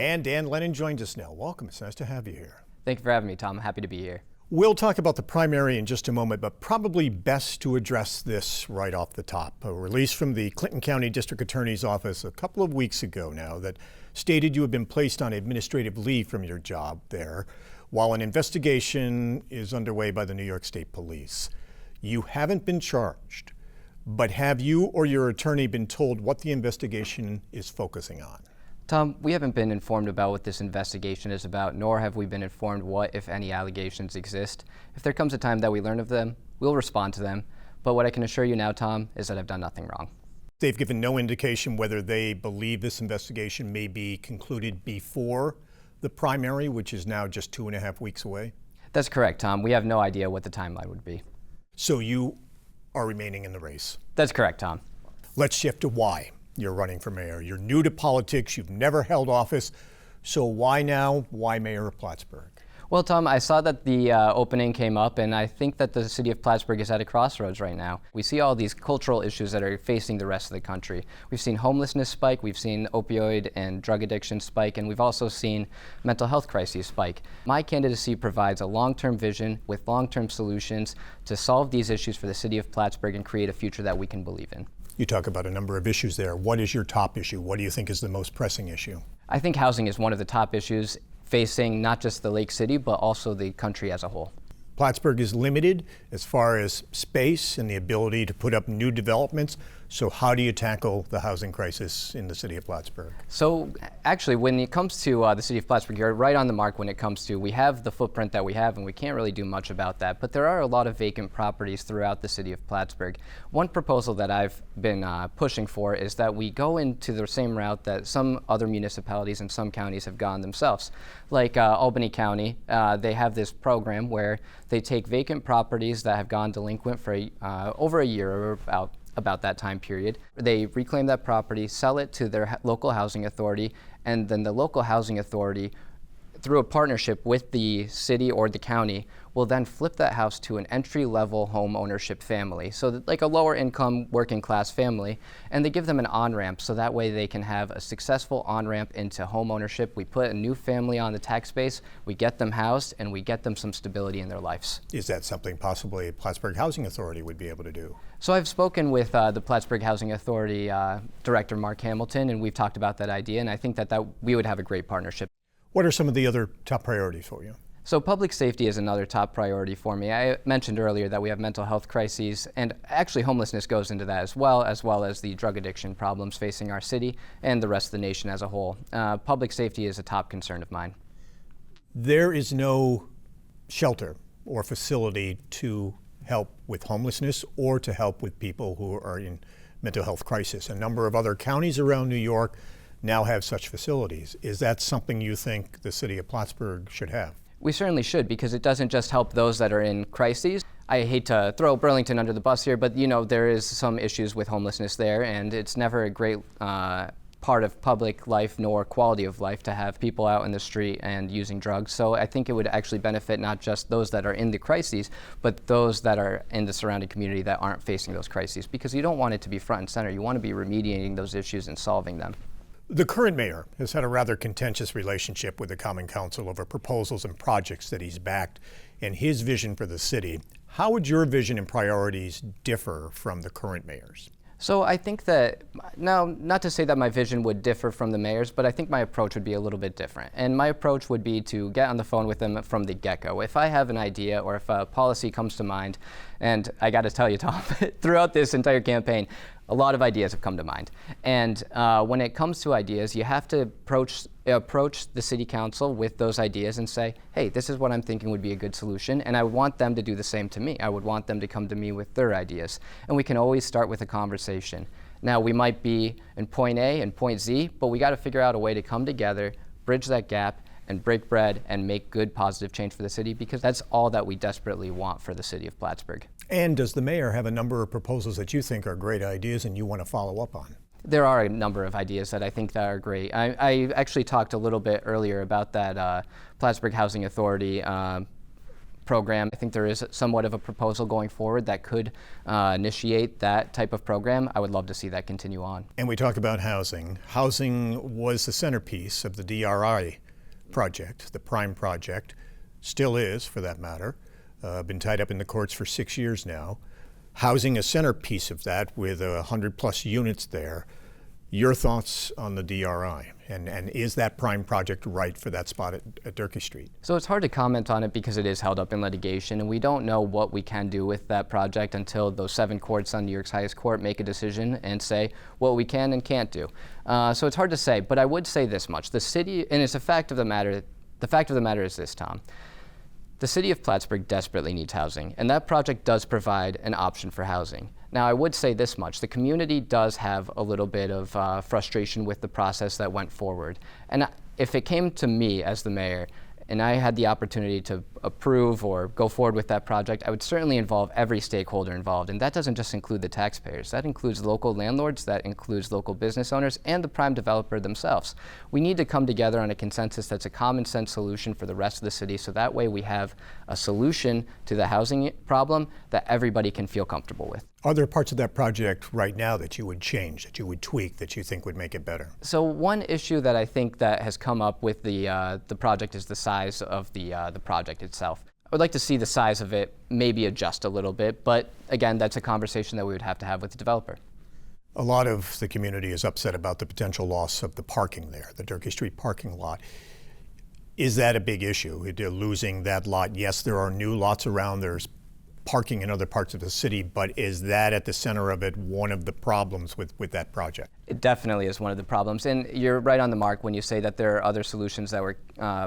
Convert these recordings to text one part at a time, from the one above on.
And Dan Lennon joins us now. Welcome. It's nice to have you here. Thank you for having me, Tom. I'm happy to be here. We'll talk about the primary in just a moment, but probably best to address this right off the top. A release from the Clinton County District Attorney's Office a couple of weeks ago now that stated you have been placed on administrative leave from your job there while an investigation is underway by the New York State Police. You haven't been charged, but have you or your attorney been told what the investigation is focusing on? Tom, we haven't been informed about what this investigation is about, nor have we been informed what, if any, allegations exist. If there comes a time that we learn of them, we'll respond to them. But what I can assure you now, Tom, is that I've done nothing wrong. They've given no indication whether they believe this investigation may be concluded before the primary, which is now just 2.5 weeks away? That's correct, Tom. We have no idea what the timeline would be. So you are remaining in the race? That's correct, Tom. Let's shift to why you're running for mayor. You're new to politics, you've never held office, so why now? Why mayor of Plattsburgh? Well, Tom, I saw that the opening came up, and I think that the city of Plattsburgh is at a crossroads right now. We see all these cultural issues that are facing the rest of the country. We've seen homelessness spike, we've seen opioid and drug addiction spike, and we've also seen mental health crises spike. My candidacy provides a long-term vision with long-term solutions to solve these issues for the city of Plattsburgh and create a future that we can believe in. You talk about a number of issues there. What is your top issue? What do you think is the most pressing issue? I think housing is one of the top issues facing not just the Lake City, but also the country as a whole. Plattsburgh is limited as far as space and the ability to put up new developments. So how do you tackle the housing crisis in the city of Plattsburgh? So actually, when it comes to the city of Plattsburgh, you're right on the mark when it comes to, we have the footprint that we have and we can't really do much about that, but there are a lot of vacant properties throughout the city of Plattsburgh. One proposal that I've been pushing for is that we go into the same route that some other municipalities and some counties have gone themselves. Like Albany County, they have this program where they take vacant properties that have gone delinquent for over a year or about that time period. They reclaim that property, sell it to their local housing authority, and then the local housing authority, through a partnership with the city or the county, will then flip that house to an entry-level home ownership family. So like a lower income working class family, and they give them an on-ramp so that way they can have a successful on-ramp into home ownership. We put a new family on the tax base, we get them housed, and we get them some stability in their lives. Is that something possibly Plattsburgh Housing Authority would be able to do? So I've spoken with the Plattsburgh Housing Authority Director Mark Hamilton, and we've talked about that idea, and I think that we would have a great partnership. What are some of the other top priorities for you? So public safety is another top priority for me. I mentioned earlier that we have mental health crises, and actually homelessness goes into that as well as the drug addiction problems facing our city and the rest of the nation as a whole. Public safety is a top concern of mine. There is no shelter or facility to help with homelessness or to help with people who are in mental health crisis. A number of other counties around New York now have such facilities. Is that something you think the city of Plattsburgh should have? We certainly should, because it doesn't just help those that are in crises. I hate to throw Burlington under the bus here, but there is some issues with homelessness there, and it's never a great part of public life nor quality of life to have people out in the street and using drugs. So I think it would actually benefit not just those that are in the crises, but those that are in the surrounding community that aren't facing those crises, because you don't want it to be front and center. You want to be remediating those issues and solving them. The current mayor has had a rather contentious relationship with the Common Council over proposals and projects that he's backed and his vision for the city. How would your vision and priorities differ from the current mayor's? So I think that, now, not to say that my vision would differ from the mayor's, but I think my approach would be a little bit different. And my approach would be to get on the phone with them from the get-go. If I have an idea or if a policy comes to mind, and I got to tell you, Tom, throughout this entire campaign, a lot of ideas have come to mind. And when it comes to ideas, you have to approach the city council with those ideas and say, hey, this is what I'm thinking would be a good solution, and I want them to do the same to me. I would want them to come to me with their ideas. And we can always start with a conversation. Now, we might be in point A and point Z, but we got to figure out a way to come together, bridge that gap, and break bread and make good, positive change for the city, because that's all that we desperately want for the city of Plattsburgh. And does the mayor have a number of proposals that you think are great ideas and you want to follow up on? There are a number of ideas that I think that are great. I actually talked a little bit earlier about that Plattsburgh Housing Authority program. I think there is somewhat of a proposal going forward that could initiate that type of program. I would love to see that continue on. And we talk about housing. Housing was the centerpiece of the DRI project, the Prime project, still is for that matter. Been tied up in the courts for 6 years now. Housing a centerpiece of that with 100 plus units there. Your thoughts on the DRI, and is that Prime project right for that spot at Durkee Street? So it's hard to comment on it because it is held up in litigation, and we don't know what we can do with that project until those 7 courts on New York's highest court make a decision and say what we can and can't do. So it's hard to say, but I would say this much. The city, and it's a fact of the matter, the fact of the matter is this, Tom. The city of Plattsburgh desperately needs housing, and that project does provide an option for housing. Now, I would say this much. The community does have a little bit of frustration with the process that went forward. And if it came to me as the mayor, and I had the opportunity to approve or go forward with that project, I would certainly involve every stakeholder involved. And that doesn't just include the taxpayers. That includes local landlords, that includes local business owners, and the prime developer themselves. We need to come together on a consensus that's a common sense solution for the rest of the city, so that way we have a solution to the housing problem that everybody can feel comfortable with. Are there parts of that project right now that you would change, that you would tweak, that you think would make it better? So one issue that I think that has come up with the project is the size of the project itself. I would like to see the size of it maybe adjust a little bit, but again, that's a conversation that we would have to have with the developer. A lot of the community is upset about the potential loss of the parking there, the Durkee Street parking lot. Is that a big issue, losing that lot? Yes, there are new lots around, there's parking in other parts of the city, but is that at the center of it one of the problems with that project? It definitely is one of the problems, and you're right on the mark when you say that there are other solutions that were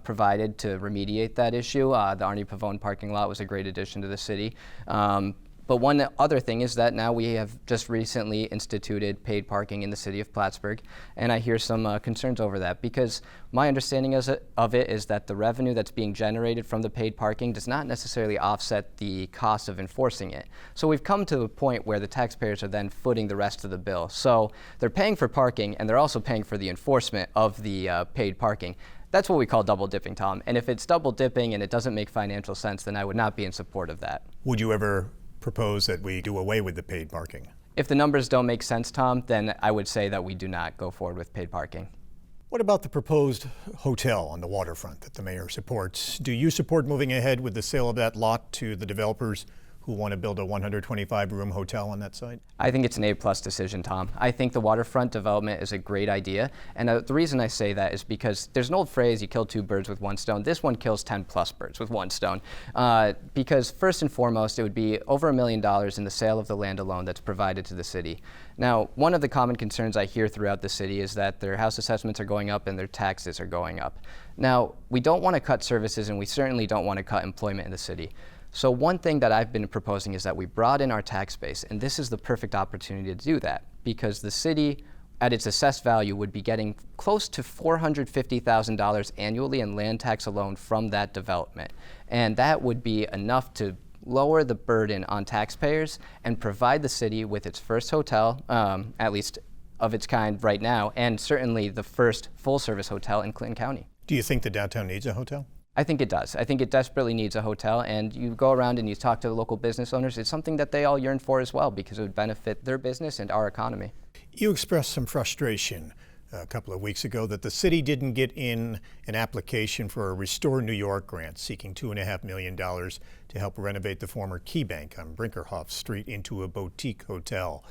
provided to remediate that issue. The Arnie Pavone parking lot was a great addition to the city. But one other thing is that now we have just recently instituted paid parking in the city of Plattsburgh, and I hear some concerns over that because my understanding of it is that the revenue that's being generated from the paid parking does not necessarily offset the cost of enforcing it. So we've come to a point where the taxpayers are then footing the rest of the bill. So they're paying for parking and they're also paying for the enforcement of the paid parking. That's what we call double dipping, Tom. And if it's double dipping and it doesn't make financial sense, then I would not be in support of that. Would you ever propose that we do away with the paid parking? If the numbers don't make sense, Tom, then I would say that we do not go forward with paid parking. What about the proposed hotel on the waterfront that the mayor supports? Do you support moving ahead with the sale of that lot to the developers who want to build a 125-room hotel on that site? I think it's an A-plus decision, Tom. I think the waterfront development is a great idea, and the reason I say that is because there's an old phrase, you kill 2 birds with 1 stone. This one kills 10-plus birds with 1 stone, because first and foremost, it would be over $1 million in the sale of the land alone that's provided to the city. Now, one of the common concerns I hear throughout the city is that their house assessments are going up and their taxes are going up. Now, we don't want to cut services, and we certainly don't want to cut employment in the city. So one thing that I've been proposing is that we broaden our tax base, and this is the perfect opportunity to do that because the city, at its assessed value, would be getting close to $450,000 annually in land tax alone from that development. And that would be enough to lower the burden on taxpayers and provide the city with its first hotel, at least of its kind right now, and certainly the first full-service hotel in Clinton County. Do you think the downtown needs a hotel? I think it does. I think it desperately needs a hotel, and you go around and you talk to the local business owners, it's something that they all yearn for as well because it would benefit their business and our economy. You expressed some frustration a couple of weeks ago that the city didn't get in an application for a Restore New York grant seeking $2.5 million to help renovate the former Key Bank on Brinkerhoff Street into a boutique hotel.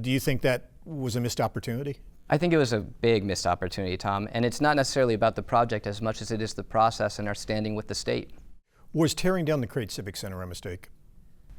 Do you think that was a missed opportunity? I think it was a big missed opportunity, Tom, and it's not necessarily about the project as much as it is the process and our standing with the state. Was tearing down the Crate Civic Center a mistake?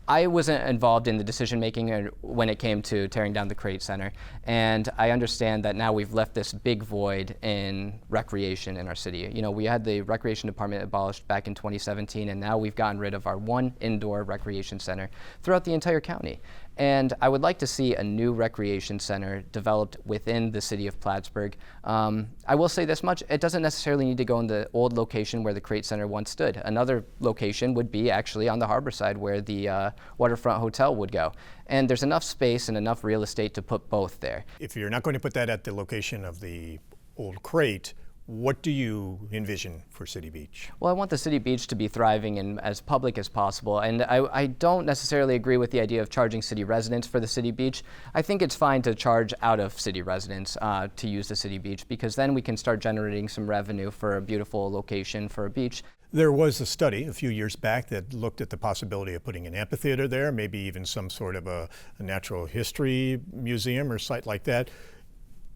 I wasn't involved in the decision making when it came to tearing down the Crate Center, and I understand that now we've left this big void in recreation in our city. You know, we had the recreation department abolished back in 2017, and now we've gotten rid of our one indoor recreation center throughout the entire county. And I would like to see a new recreation center developed within the city of Plattsburgh. I will say this much, it doesn't necessarily need to go in the old location where the Crate Center once stood. Another location would be actually on the harbor side where the Waterfront Hotel would go. And there's enough space and enough real estate to put both there. If you're not going to put that at the location of the old Crate, What do you envision for City Beach? Well, I want the City Beach to be thriving and as public as possible. And I don't necessarily agree with the idea of charging city residents for the City Beach. I think it's fine to charge out of city residents to use the City Beach, because then we can start generating some revenue for a beautiful location for a beach. There was a study a few years back that looked at the possibility of putting an amphitheater there, maybe even some sort of a natural history museum or site like that.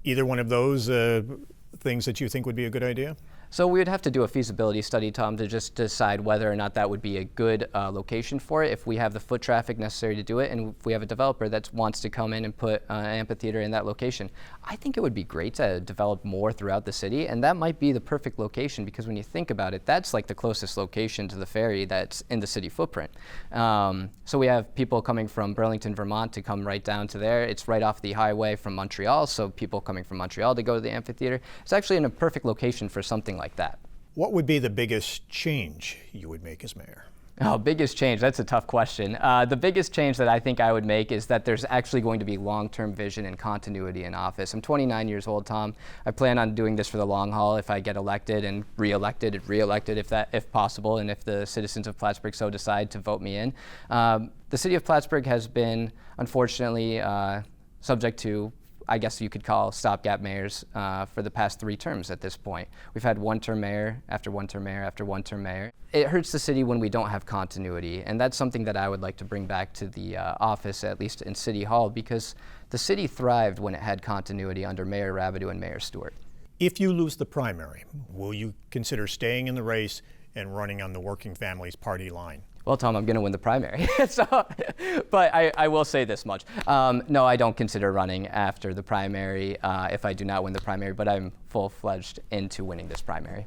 Either one of those things that you think would be a good idea? So we would have to do a feasibility study, Tom, to just decide whether or not that would be a good location for it, if we have the foot traffic necessary to do it, and if we have a developer that wants to come in and put an amphitheater in that location. I think it would be great to develop more throughout the city, and that might be the perfect location, because when you think about it, that's like the closest location to the ferry that's in the city footprint. So we have people coming from Burlington, Vermont to come right down to there. It's right off the highway from Montreal, so people coming from Montreal to go to the amphitheater. It's actually in a perfect location for something like that. What would be the biggest change you would make as mayor? Oh, biggest change, that's a tough question. The biggest change that I think I would make is that there's actually going to be long-term vision and continuity in office. I'm 29 years old, Tom. I plan on doing this for the long haul if I get elected and re-elected if possible, and if the citizens of Plattsburgh so decide to vote me in. The city of Plattsburgh has been, unfortunately, subject to, I guess you could call, stopgap mayors for the past 3 terms at this point. We've had one-term mayor after one-term mayor after one-term mayor. It hurts the city when we don't have continuity, and that's something that I would like to bring back to the office, at least in City Hall, because the city thrived when it had continuity under Mayor Rabideau and Mayor Stewart. If you lose the primary, will you consider staying in the race and running on the Working Families Party line? Well, Tom, I'm going to win the primary. But I will say this much. No, I don't consider running after the primary if I do not win the primary, but I'm full-fledged into winning this primary.